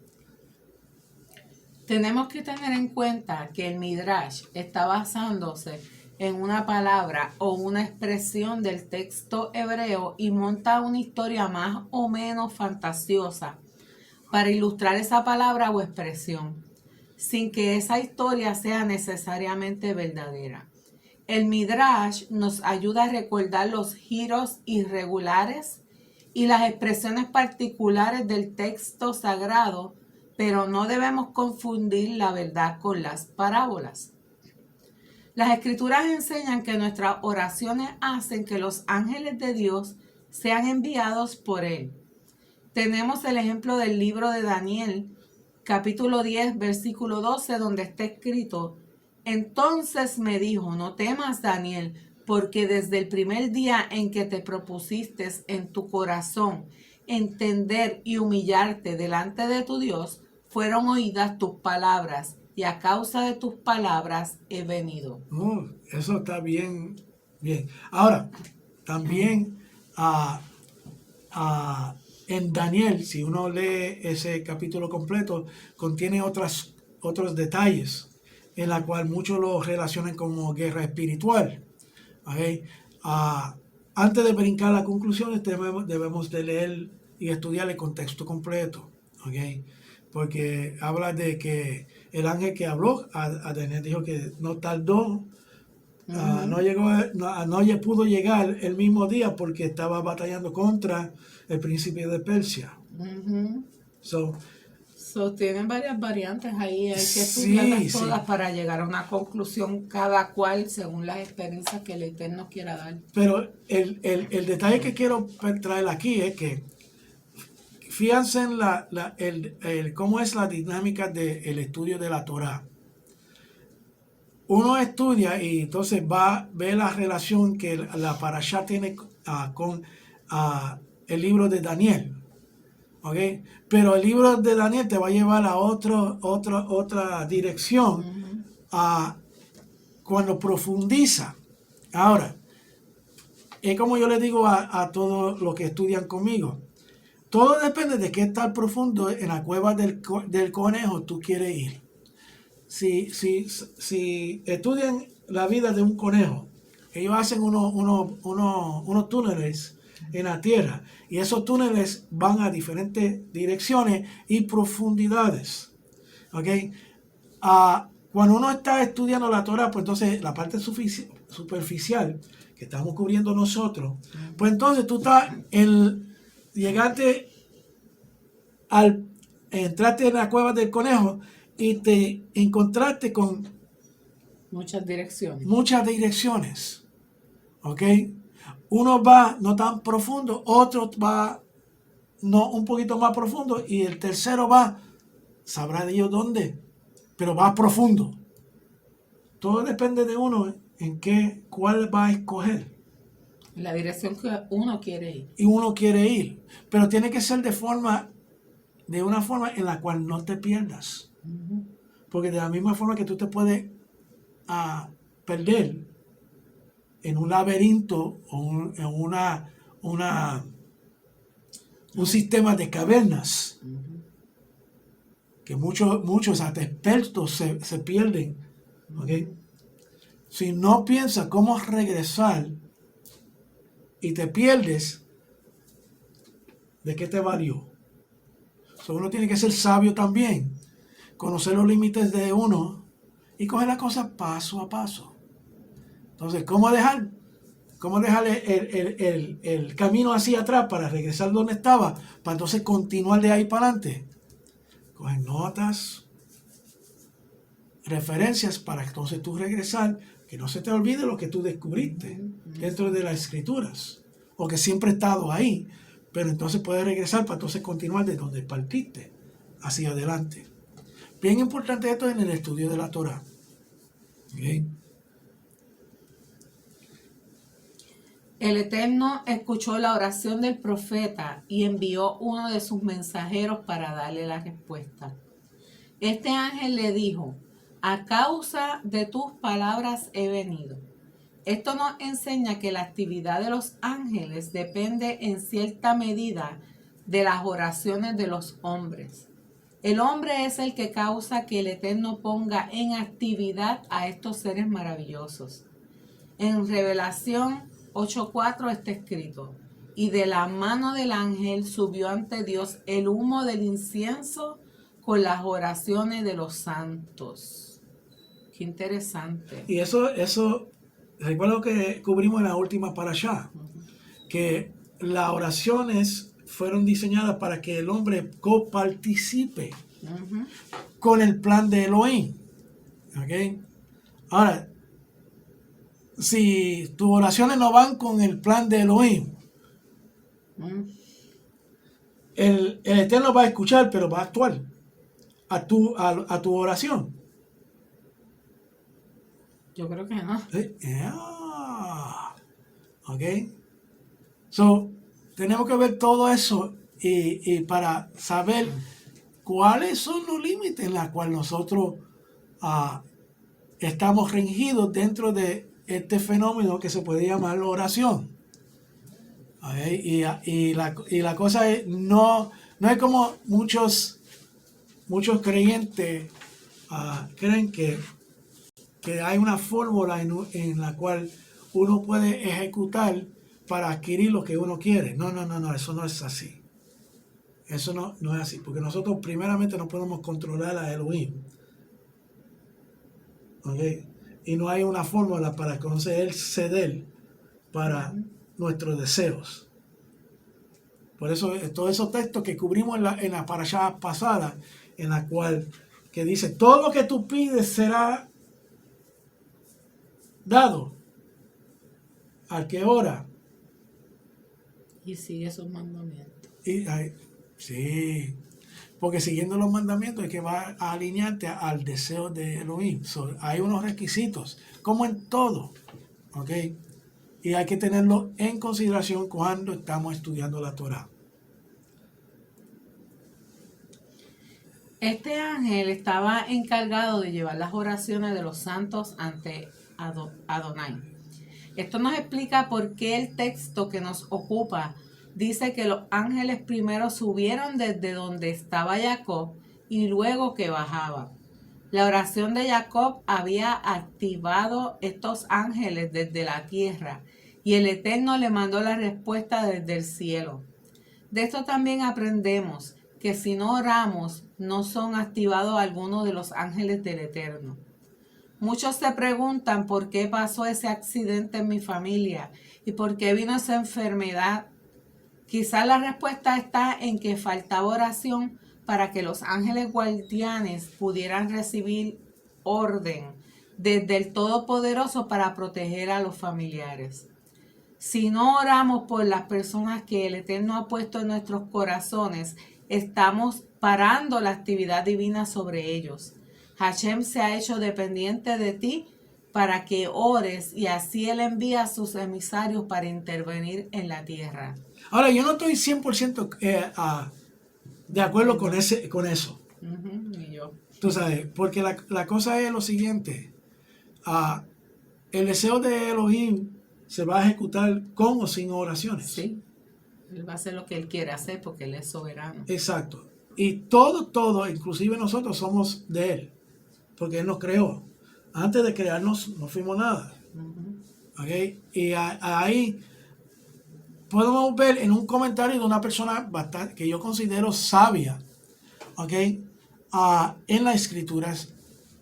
Speaker 2: Tenemos que tener en cuenta que el Midrash está basándose en una palabra o una expresión del texto hebreo y monta una historia más o menos fantasiosa para ilustrar esa palabra o expresión, sin que esa historia sea necesariamente verdadera. El Midrash nos ayuda a recordar los giros irregulares y las expresiones particulares del texto sagrado, pero no debemos confundir la verdad con las parábolas. Las escrituras enseñan que nuestras oraciones hacen que los ángeles de Dios sean enviados por Él. Tenemos el ejemplo del libro de Daniel, capítulo 10, versículo 12, donde está escrito: entonces me dijo, no temas, Daniel, porque desde el primer día en que te propusiste en tu corazón entender y humillarte delante de tu Dios, fueron oídas tus palabras, y a causa de tus palabras he venido.
Speaker 1: Eso está bien, bien. Ahora, también en Daniel, si uno lee ese capítulo completo, contiene otros detalles en la cual muchos lo relacionan como guerra espiritual. ¿Okay? Antes de brincar a las conclusiones, debemos de leer y estudiar el contexto completo. ¿Okay? Porque habla de que el ángel que habló a Daniel dijo que no tardó, no pudo llegar el mismo día porque estaba batallando contra el príncipe de Persia.
Speaker 2: Tienen varias variantes ahí, hay que estudiarlas todas
Speaker 1: sí,
Speaker 2: para llegar a una conclusión, cada cual según las experiencias que el Eterno quiera dar.
Speaker 1: Pero el detalle que quiero traer aquí es que fíjense en cómo es la dinámica del estudio de la Torah. Uno estudia y entonces ve la relación que la parashá tiene con el libro de Daniel. ¿Okay? Pero el libro de Daniel te va a llevar a otra dirección cuando profundiza. Ahora, es como yo le digo a todos los que estudian conmigo. Todo depende de qué tan profundo en la cueva del conejo tú quieres ir. Si estudian la vida de un conejo, ellos hacen unos túneles en la tierra y esos túneles van a diferentes direcciones y profundidades. ¿Okay? Cuando uno está estudiando la Torah, pues entonces la parte superficial que estamos cubriendo nosotros, pues entonces tú estás entraste en la cueva del conejo y te encontraste con
Speaker 2: muchas
Speaker 1: direcciones. ¿Ok? Uno va no tan profundo, otro va no un poquito más profundo y el tercero va, sabrá Dios dónde, pero va profundo. Todo depende de uno cuál va a escoger.
Speaker 2: La dirección que uno quiere ir.
Speaker 1: Y uno quiere ir, pero tiene que ser de una forma en la cual no te pierdas. Porque de la misma forma que tú te puedes perder en un laberinto o en un sistema de cavernas, que muchos hasta expertos se pierden. ¿Okay? Si no piensas cómo regresar y te pierdes, ¿de qué te valió? Uno tiene que ser sabio también, conocer los límites de uno y coger las cosas paso a paso. Entonces, ¿cómo dejar el camino hacia atrás para regresar donde estaba, para entonces continuar de ahí para adelante? Coger notas, referencias para entonces tú regresar, que no se te olvide lo que tú descubriste dentro de las escrituras, o que siempre ha estado ahí, pero entonces puedes regresar para entonces continuar de donde partiste hacia adelante. Bien importante esto en el estudio de la Torah. ¿Okay?
Speaker 2: El Eterno escuchó la oración del profeta y envió uno de sus mensajeros para darle la respuesta. Este ángel le dijo: a causa de tus palabras he venido. Esto nos enseña que la actividad de los ángeles depende en cierta medida de las oraciones de los hombres. El hombre es el que causa que el Eterno ponga en actividad a estos seres maravillosos. En Revelación 8:4 está escrito: y de la mano del ángel subió ante Dios el humo del incienso con las oraciones de los santos. Qué interesante.
Speaker 1: Y eso recuerdo que cubrimos en la última parashá, que las oraciones fueron diseñadas para que el hombre coparticipe con el plan de Elohim. ¿Okay? Ahora, si tus oraciones no van con el plan de Elohim, el Eterno va a escuchar, pero va a actuar a tu oración.
Speaker 2: Yo creo que no.
Speaker 1: Ok. So, tenemos que ver todo eso y para saber cuáles son los límites en los cuales nosotros estamos regidos dentro de este fenómeno que se puede llamar la oración. Okay. Y la cosa es, no es como muchos creyentes creen que hay una fórmula en la cual uno puede ejecutar para adquirir lo que uno quiere. No, eso no es así. Eso no es así, porque nosotros primeramente no podemos controlar a Elohim. ¿Okay? Y no hay una fórmula para conocer Él ceder para nuestros deseos. Por eso todos esos textos que cubrimos en la parashá pasada, en la cual que dice, todo lo que tú pides será dado al que ora.
Speaker 2: Y sigue esos mandamientos.
Speaker 1: Sí, porque siguiendo los mandamientos es que va a alinearte al deseo de Elohim. Hay unos requisitos, como en todo, ¿ok? Y hay que tenerlo en consideración cuando estamos estudiando la Torah.
Speaker 2: Este ángel estaba encargado de llevar las oraciones de los santos ante Adonai. Esto nos explica por qué el texto que nos ocupa dice que los ángeles primero subieron desde donde estaba Jacob y luego que bajaba. La oración de Jacob había activado estos ángeles desde la tierra y el Eterno le mandó la respuesta desde el cielo. De esto también aprendemos que si no oramos, no son activados algunos de los ángeles del Eterno. Muchos se preguntan por qué pasó ese accidente en mi familia y por qué vino esa enfermedad. Quizás la respuesta está en que faltaba oración para que los ángeles guardianes pudieran recibir orden desde el Todopoderoso para proteger a los familiares. Si no oramos por las personas que el Eterno ha puesto en nuestros corazones, estamos parando la actividad divina sobre ellos. Hashem se ha hecho dependiente de ti para que ores y así Él envía a sus emisarios para intervenir en la tierra.
Speaker 1: Ahora, yo no estoy 100% de acuerdo con eso.
Speaker 2: Ni yo.
Speaker 1: Tú sabes, porque la cosa es lo siguiente. El deseo de Elohim se va a ejecutar con o sin oraciones.
Speaker 2: Sí, Él va a hacer lo que Él quiere hacer porque Él es soberano.
Speaker 1: Exacto. Y todo, inclusive nosotros somos de Él, porque Él nos creó. Antes de crearnos no fuimos nada. ¿Okay? Y ahí podemos ver en un comentario de una persona bastante, que yo considero sabia, ¿okay? En las escrituras,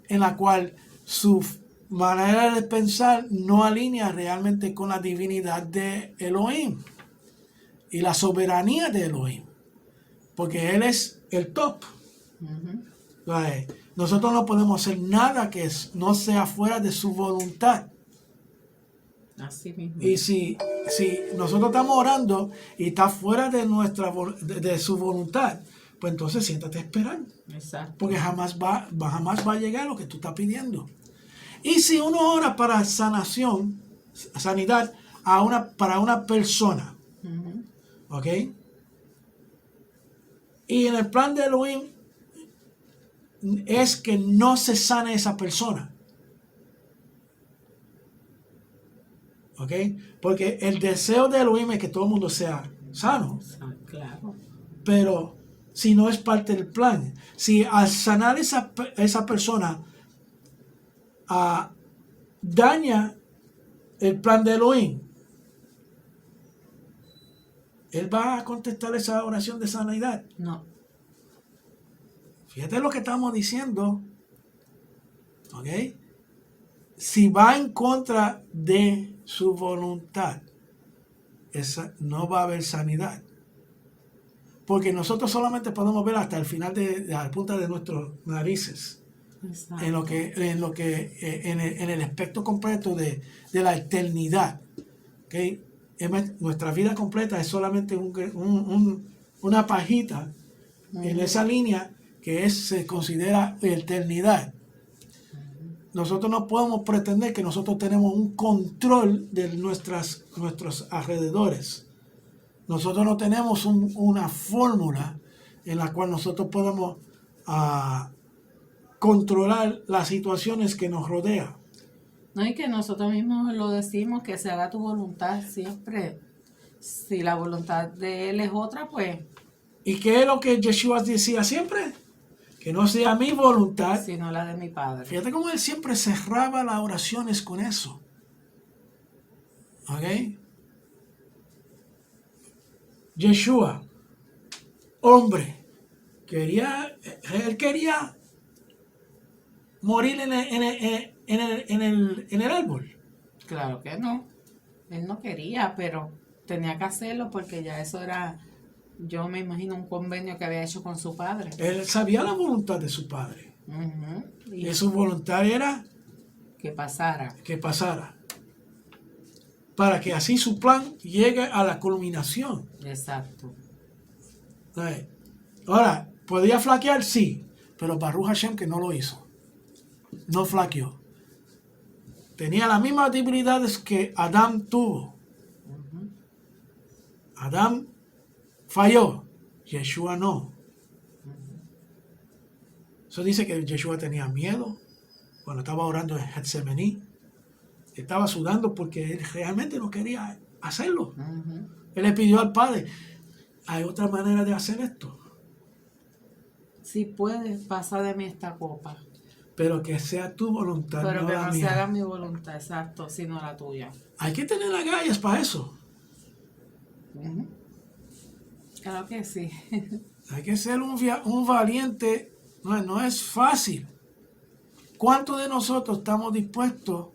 Speaker 1: en la cual su manera de pensar no alinea realmente con la divinidad de Elohim y la soberanía de Elohim, porque Él es el top. Nosotros no podemos hacer nada que no sea fuera de su voluntad.
Speaker 2: Así mismo.
Speaker 1: Y si nosotros estamos orando y está fuera de de su voluntad, pues entonces siéntate a esperar.
Speaker 2: Exacto.
Speaker 1: Porque jamás va a llegar lo que tú estás pidiendo. Y si uno ora para sanidad, para una persona.
Speaker 2: Ujú.
Speaker 1: ¿Ok? Y en el plan de Elohim es que no se sane esa persona. ¿Ok? Porque el deseo de Elohim es que todo el mundo sea sano.
Speaker 2: Claro.
Speaker 1: Pero si no es parte del plan, si al sanar esa persona daña el plan de Elohim, él va a contestar esa oración de sanidad.
Speaker 2: No.
Speaker 1: Fíjate lo que estamos diciendo. ¿Ok? Si va en contra de su voluntad, no va a haber sanidad. Porque nosotros solamente podemos ver hasta el final de la punta de nuestras narices.
Speaker 2: Exacto.
Speaker 1: En el espectro completo de la eternidad. ¿Okay? Nuestra vida completa es solamente una pajita en esa línea que se considera eternidad. Nosotros no podemos pretender que nosotros tenemos un control de nuestros alrededores. Nosotros no tenemos una fórmula en la cual nosotros podemos controlar las situaciones que nos rodean.
Speaker 2: No, y que nosotros mismos lo decimos, que se haga tu voluntad siempre. Si la voluntad de Él es otra, pues...
Speaker 1: ¿Y qué es lo que Yeshua decía siempre? Que no sea mi voluntad,
Speaker 2: sino la de mi Padre.
Speaker 1: Fíjate cómo él siempre cerraba las oraciones con eso. ¿Ok? Yeshua, hombre, él quería morir en el árbol.
Speaker 2: Claro que no. Él no quería, pero tenía que hacerlo porque ya eso era, yo me imagino, un convenio que había hecho con su padre.
Speaker 1: Él sabía la voluntad de su padre.
Speaker 2: Uh-huh.
Speaker 1: Y su voluntad era
Speaker 2: que pasara.
Speaker 1: Para que así su plan llegue a la culminación.
Speaker 2: Exacto.
Speaker 1: Ahora, ¿podía flaquear? Sí, pero Baruch Hashem que no lo hizo. No flaqueó. Tenía las mismas debilidades que Adán tuvo.
Speaker 2: Uh-huh.
Speaker 1: Adán falló, Yeshua no. Eso dice que Yeshua tenía miedo cuando estaba orando en Getsemaní. Estaba sudando porque él realmente no quería hacerlo.
Speaker 2: Uh-huh.
Speaker 1: Él le pidió al Padre, ¿hay otra manera de hacer esto?
Speaker 2: Si puedes, pasa de mí esta copa.
Speaker 1: Pero que sea tu voluntad,
Speaker 2: pero
Speaker 1: no
Speaker 2: que
Speaker 1: la
Speaker 2: no
Speaker 1: mía.
Speaker 2: se haga mi voluntad, exacto, sino la tuya.
Speaker 1: Hay que tener agallas para eso.
Speaker 2: Uh-huh. Claro que sí.
Speaker 1: Hay que ser un valiente. No es fácil. ¿Cuántos de nosotros estamos dispuestos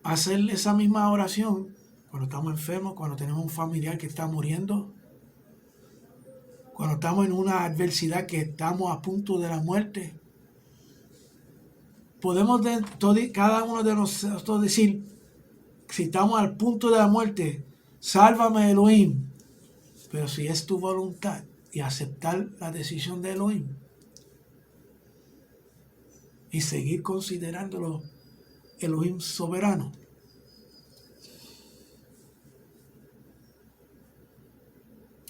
Speaker 1: a hacer esa misma oración cuando estamos enfermos, cuando tenemos un familiar que está muriendo, cuando estamos en una adversidad que estamos a punto de la muerte? Podemos cada uno de nosotros decir, si estamos al punto de la muerte, sálvame Elohim, pero si es tu voluntad, y aceptar la decisión de Elohim y seguir considerándolo Elohim soberano.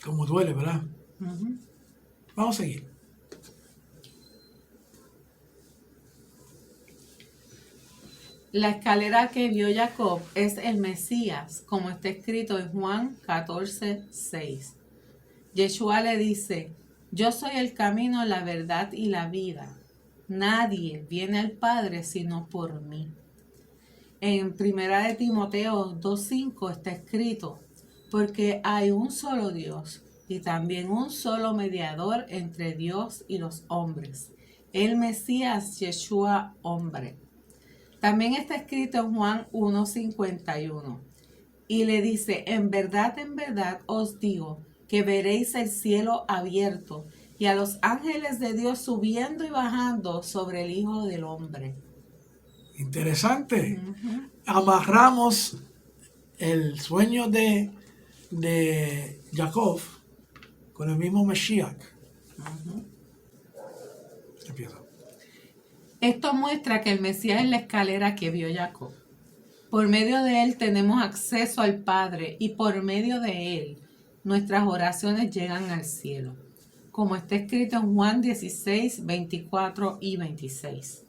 Speaker 1: Como duele, ¿verdad?
Speaker 2: Uh-huh.
Speaker 1: Vamos a seguir.
Speaker 2: La escalera que vio Jacob es el Mesías, como está escrito en Juan 14:6. Yeshua le dice, yo soy el camino, la verdad y la vida. Nadie viene al Padre sino por mí. En 1 de Timoteo 2:5 está escrito, porque hay un solo Dios y también un solo mediador entre Dios y los hombres, el Mesías Yeshua hombre. También está escrito en Juan 1:51 y le dice, en verdad os digo que veréis el cielo abierto y a los ángeles de Dios subiendo y bajando sobre el Hijo del Hombre.
Speaker 1: Interesante.
Speaker 2: Uh-huh.
Speaker 1: Amarramos el sueño de Jacob con el mismo Mashiach.
Speaker 2: Uh-huh.
Speaker 1: Empieza.
Speaker 2: Esto muestra que el Mesías es la escalera que vio Jacob. Por medio de Él tenemos acceso al Padre y por medio de Él nuestras oraciones llegan al cielo, como está escrito en Juan 16, 24 y 26.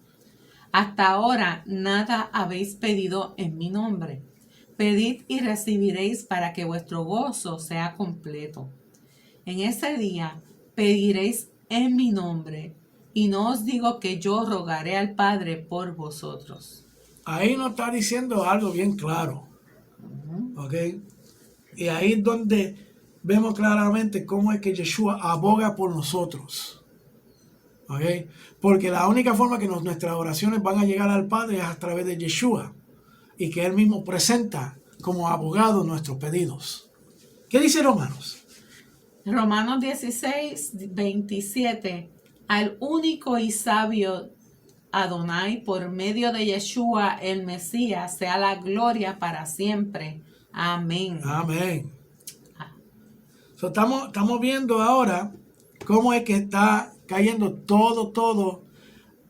Speaker 2: Hasta ahora nada habéis pedido en mi nombre. Pedid y recibiréis para que vuestro gozo sea completo. En ese día pediréis en mi nombre, y no os digo que yo rogaré al Padre por vosotros.
Speaker 1: Ahí nos está diciendo algo bien claro. ¿Ok? Y ahí es donde vemos claramente cómo es que Yeshua aboga por nosotros. ¿Ok? Porque la única forma que nuestras oraciones van a llegar al Padre es a través de Yeshua. Y que Él mismo presenta como abogado nuestros pedidos. ¿Qué dice Romanos?
Speaker 2: Romanos 16, 27. Al único y sabio Adonai, por medio de Yeshua el Mesías, sea la gloria para siempre. Amén.
Speaker 1: Amén. So, estamos viendo ahora cómo es que está cayendo todo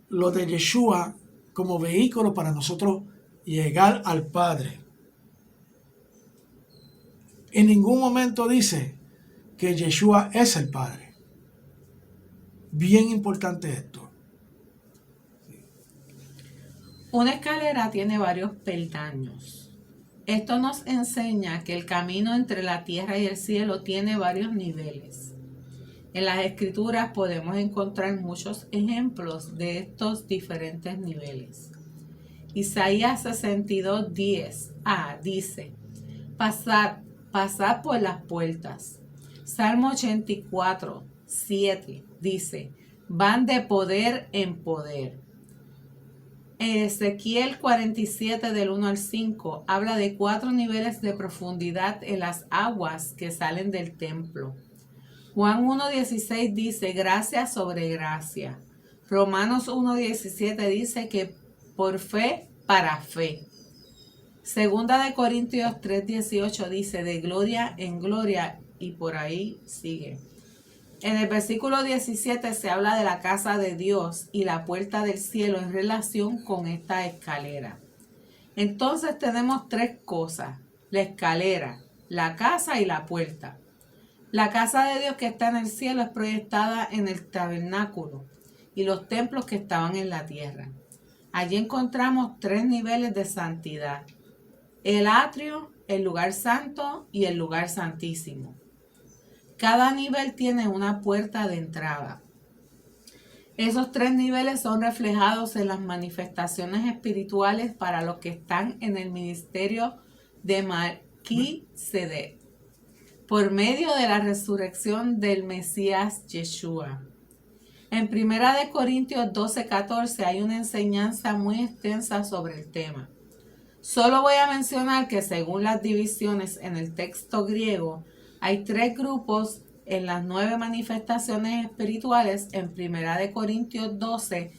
Speaker 1: lo de Yeshua como vehículo para nosotros llegar al Padre. En ningún momento dice que Yeshua es el Padre. Bien importante esto.
Speaker 2: Una escalera tiene varios peldaños. Esto nos enseña que el camino entre la tierra y el cielo tiene varios niveles. En las escrituras podemos encontrar muchos ejemplos de estos diferentes niveles. Isaías 62, 10a dice: pasad por las puertas. Salmo 84, 7 dice: van de poder en poder. Ezequiel 47 del 1 al 5 habla de 4 niveles de profundidad en las aguas que salen del templo. Juan 1:16 dice gracia sobre gracia. Romanos 1:17 dice que por fe para fe. Segunda de Corintios 3:18 dice de gloria en gloria, y por ahí sigue. En el versículo 17 se habla de la casa de Dios y la puerta del cielo en relación con esta escalera. Entonces tenemos 3 cosas: la escalera, la casa y la puerta. La casa de Dios que está en el cielo es proyectada en el tabernáculo y los templos que estaban en la tierra. Allí encontramos 3 niveles de santidad: el atrio, el lugar santo y el lugar santísimo. Cada nivel tiene una puerta de entrada. Esos 3 niveles son reflejados en las manifestaciones espirituales para los que están en el ministerio de Melquisedec, por medio de la resurrección del Mesías Yeshua. En 1 Corintios 12:14 hay una enseñanza muy extensa sobre el tema. Solo voy a mencionar que según las divisiones en el texto griego, hay 3 grupos en las 9 manifestaciones espirituales en 1 Corintios 12,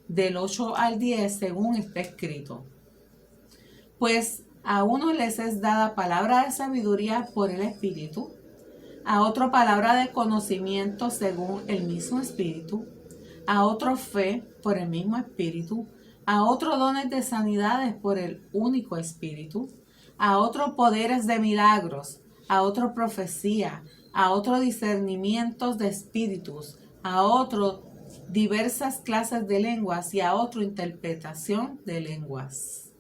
Speaker 2: del 8 al 10, según está escrito. Pues a unos les es dada palabra de sabiduría por el Espíritu, a otro palabra de conocimiento según el mismo Espíritu, a otro fe por el mismo Espíritu, a otro dones de sanidades por el único Espíritu, a otro poderes de milagros, a otro profecía, a otro discernimientos de espíritus, a otro diversas clases de lenguas y a otro interpretación de lenguas.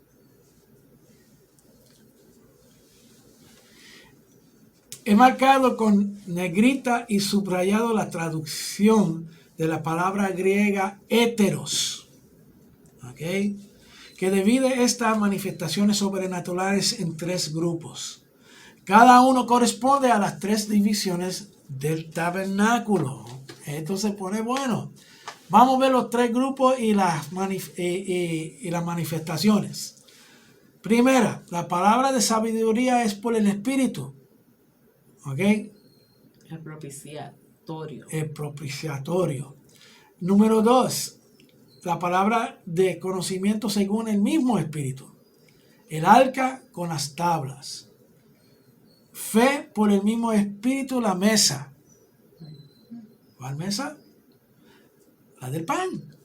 Speaker 1: He marcado con negrita y subrayado la traducción de la palabra griega héteros, ¿ok?, que divide estas manifestaciones sobrenaturales en 3 grupos. Cada uno corresponde a las 3 divisiones del tabernáculo. Esto se pone bueno. Vamos a ver los 3 grupos y las manifestaciones. Primera, la palabra de sabiduría es por el Espíritu. ¿Ok?
Speaker 2: El propiciatorio.
Speaker 1: El propiciatorio. Número 2, la palabra de conocimiento según el mismo Espíritu. El arca con las tablas. Fe por el mismo Espíritu, la mesa. ¿Cuál mesa? La del pan.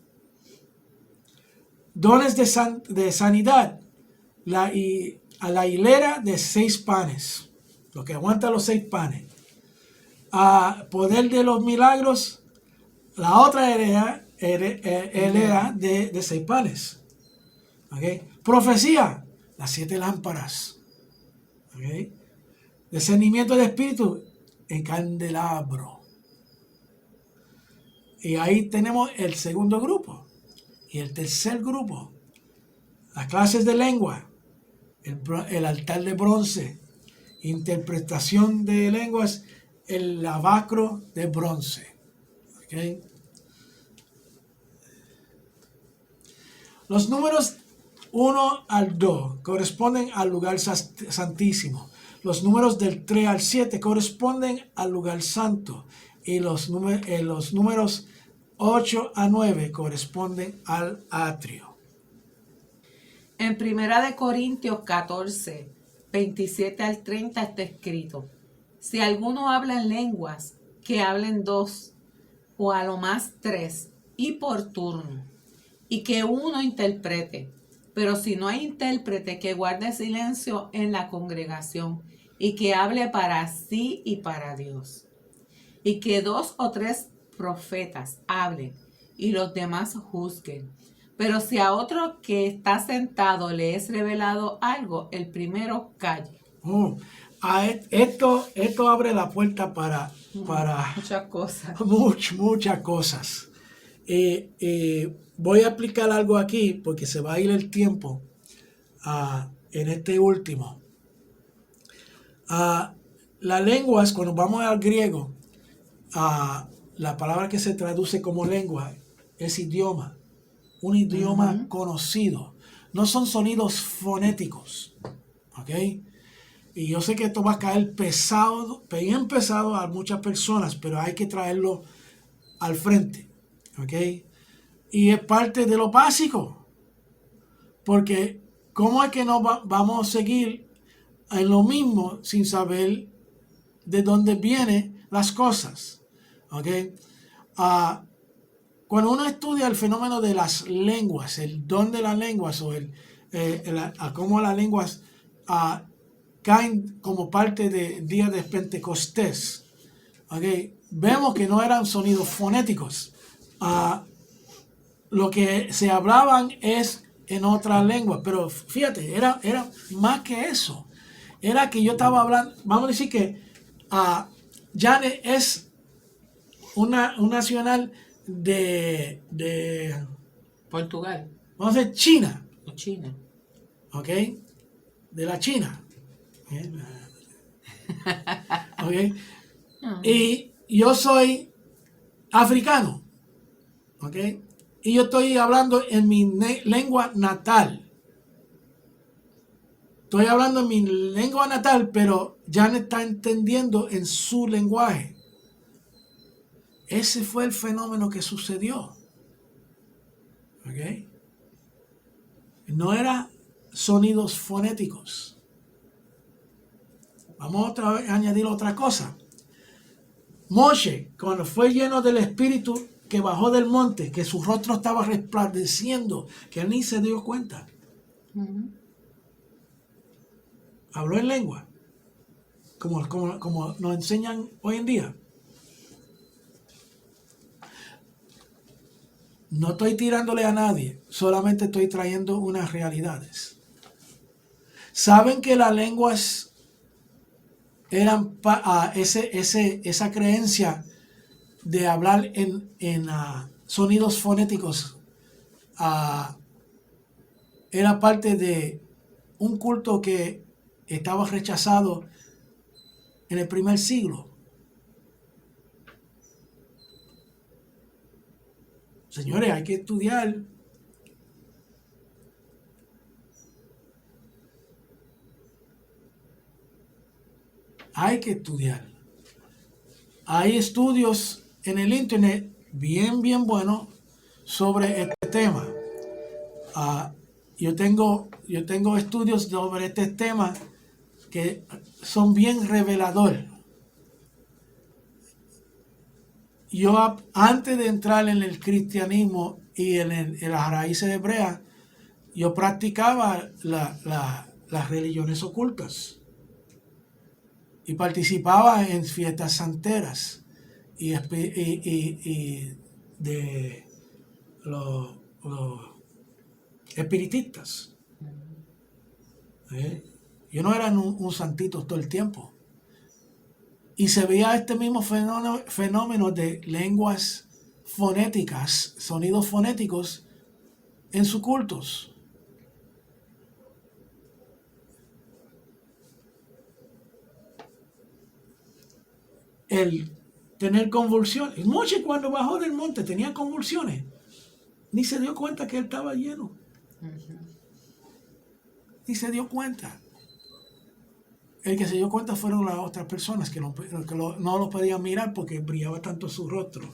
Speaker 1: Dones de sanidad. a la hilera de 6 panes, lo que aguanta los 6 panes. A poder de los milagros, la otra hilera de 6 panes. ¿Okay? Profecía, las 7 lámparas. ¿Okay? Discernimiento de espíritu, en candelabro. Y ahí tenemos el segundo grupo. Y el tercer grupo, las clases de lengua, el altar de bronce, interpretación de lenguas, el lavacro de bronce. ¿Okay? Los números 1 al 2 corresponden al lugar santísimo. Los números del 3 al 7 corresponden al lugar santo. Y los números 8 a 9 corresponden al atrio.
Speaker 2: En 1 Corintios 14, 27 al 30 está escrito: si alguno habla en lenguas, que hablen 2, o a lo más 3, y por turno, y que uno interprete. Pero si no hay intérprete, que guarde silencio en la congregación, y que hable para sí y para Dios. Y que 2 o 3 profetas hablen, y los demás juzguen. Pero si a otro que está sentado le es revelado algo, el primero calle.
Speaker 1: Esto abre la puerta para
Speaker 2: Muchas cosas.
Speaker 1: Muchas cosas. Voy a explicar algo aquí porque se va a ir el tiempo en este último. Las lenguas, cuando vamos al griego, la palabra que se traduce como lengua es idioma, un idioma conocido. No son sonidos fonéticos, ¿ok? Y yo sé que esto va a caer bien pesado a muchas personas, pero hay que traerlo al frente, ¿ok? Y es parte de lo básico, porque ¿cómo es que no vamos a seguir en lo mismo sin saber de dónde vienen las cosas? ¿Ok? Cuando uno estudia el fenómeno de las lenguas, el don de las lenguas o cómo las lenguas caen como parte del día de Pentecostés, ¿okay? Vemos que no eran sonidos fonéticos. Lo que se hablaban es en otra lengua, pero fíjate, era más que eso. Era que yo estaba hablando, vamos a decir que Janet es una nacional de
Speaker 2: Portugal.
Speaker 1: vamos a decir China.
Speaker 2: O China.
Speaker 1: ¿Ok? De la China. ¿Ok? Y yo soy africano. ¿Ok? Y yo estoy hablando en mi lengua natal. Estoy hablando en mi lengua natal, pero ya no está entendiendo en su lenguaje. Ese fue el fenómeno que sucedió. ¿Ok? No era sonidos fonéticos. Vamos otra vez a añadir otra cosa. Moshe, cuando fue lleno del Espíritu que bajó del monte, que su rostro estaba resplandeciendo, que él ni se dio cuenta. Habló en lengua, como nos enseñan hoy en día. No estoy tirándole a nadie, solamente estoy trayendo unas realidades. ¿Saben que las lenguas eran esa creencia de hablar en sonidos fonéticos? Era parte de un culto que estaba rechazado en el primer siglo. Señores, hay que estudiar. Hay que estudiar. Hay estudios en el internet bien buenos sobre este tema. Yo tengo estudios sobre este tema que son bien reveladores. Yo antes de entrar en el cristianismo y en las raíces hebreas, yo practicaba las religiones ocultas y participaba en fiestas santeras y de los espiritistas. Yo no era un santito todo el tiempo. Y se veía este mismo fenómeno de lenguas fonéticas, sonidos fonéticos en sus cultos. El tener convulsiones. Moche cuando bajó del monte tenía convulsiones. Ni se dio cuenta que él estaba lleno. Ni se dio cuenta. El que se dio cuenta fueron las otras personas que no lo podían mirar porque brillaba tanto su rostro.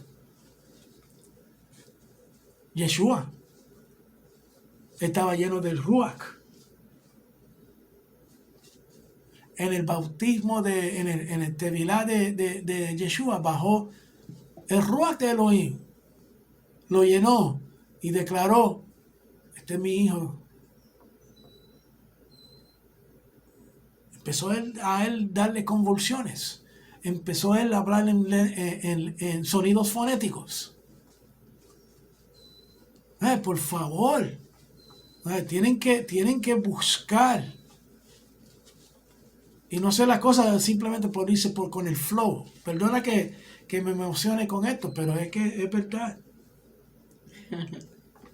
Speaker 1: Yeshua estaba lleno del Ruach. En el bautismo, en el Tevilá de Yeshua, bajó el Ruach de Elohim. Lo llenó y declaró: este es mi hijo. Empezó a él darle convulsiones. Empezó él a hablar en sonidos fonéticos. Por favor. Tienen que buscar. Y no sé la cosa simplemente por irse con el flow. Perdona que me emocione con esto, pero es que es verdad.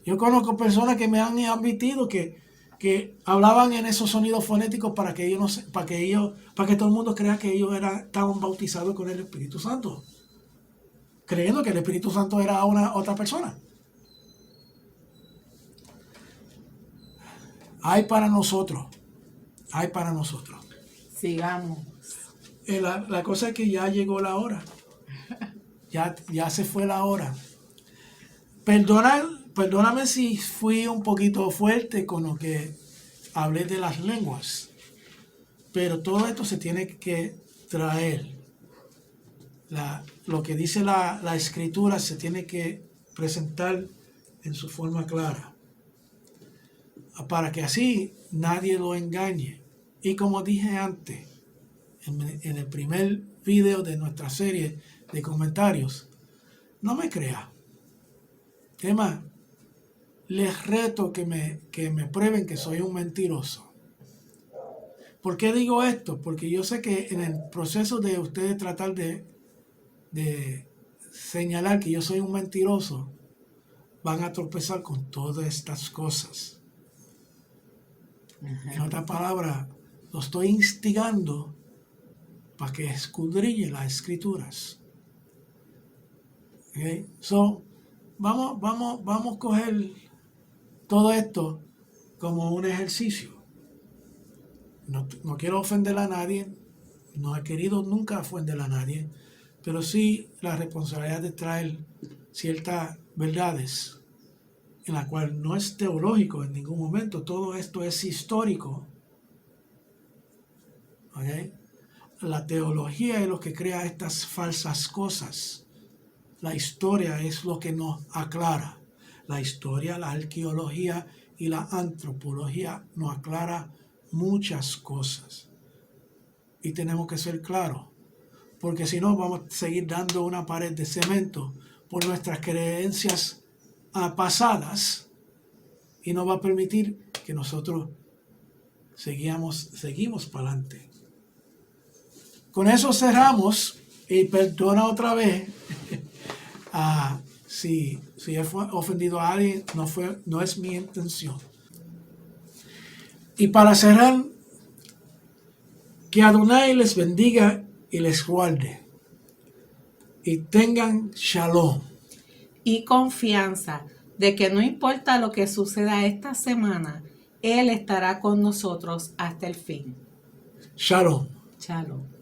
Speaker 1: Yo conozco personas que me han admitido que hablaban en esos sonidos fonéticos para que todo el mundo crea que ellos estaban bautizados con el Espíritu Santo, creyendo que el Espíritu Santo era otra persona. Hay para nosotros.
Speaker 2: Sigamos.
Speaker 1: La cosa es que ya llegó la hora. Ya se fue la hora. Perdóname si fui un poquito fuerte con lo que hablé de las lenguas. Pero todo esto se tiene que traer. Lo que dice la escritura se tiene que presentar en su forma clara. Para que así nadie lo engañe. Y como dije antes, en el primer video de nuestra serie de comentarios, no me crea. ¿Qué más? Les reto que me prueben que soy un mentiroso. ¿Por qué digo esto? Porque yo sé que en el proceso de ustedes tratar de señalar que yo soy un mentiroso, van a tropezar con todas estas cosas. En otras palabras, lo estoy instigando para que escudriñe las escrituras. Okay? Vamos a coger todo esto como un ejercicio. No quiero ofender a nadie, no he querido nunca ofender a nadie, pero sí la responsabilidad de traer ciertas verdades en la cual no es teológico en ningún momento, todo esto es histórico. ¿Okay? La teología es lo que crea estas falsas cosas. La historia es lo que nos aclara. La historia, la arqueología y la antropología nos aclara muchas cosas. Y tenemos que ser claros, porque si no vamos a seguir dando una pared de cemento por nuestras creencias pasadas y no va a permitir que nosotros seguimos para adelante. Con eso cerramos y perdona otra vez si he ofendido a alguien, no es mi intención. Y para cerrar, que Adonai les bendiga y les guarde y tengan shalom.
Speaker 2: Y confianza de que no importa lo que suceda esta semana, Él estará con nosotros hasta el fin.
Speaker 1: Shalom.
Speaker 2: Shalom.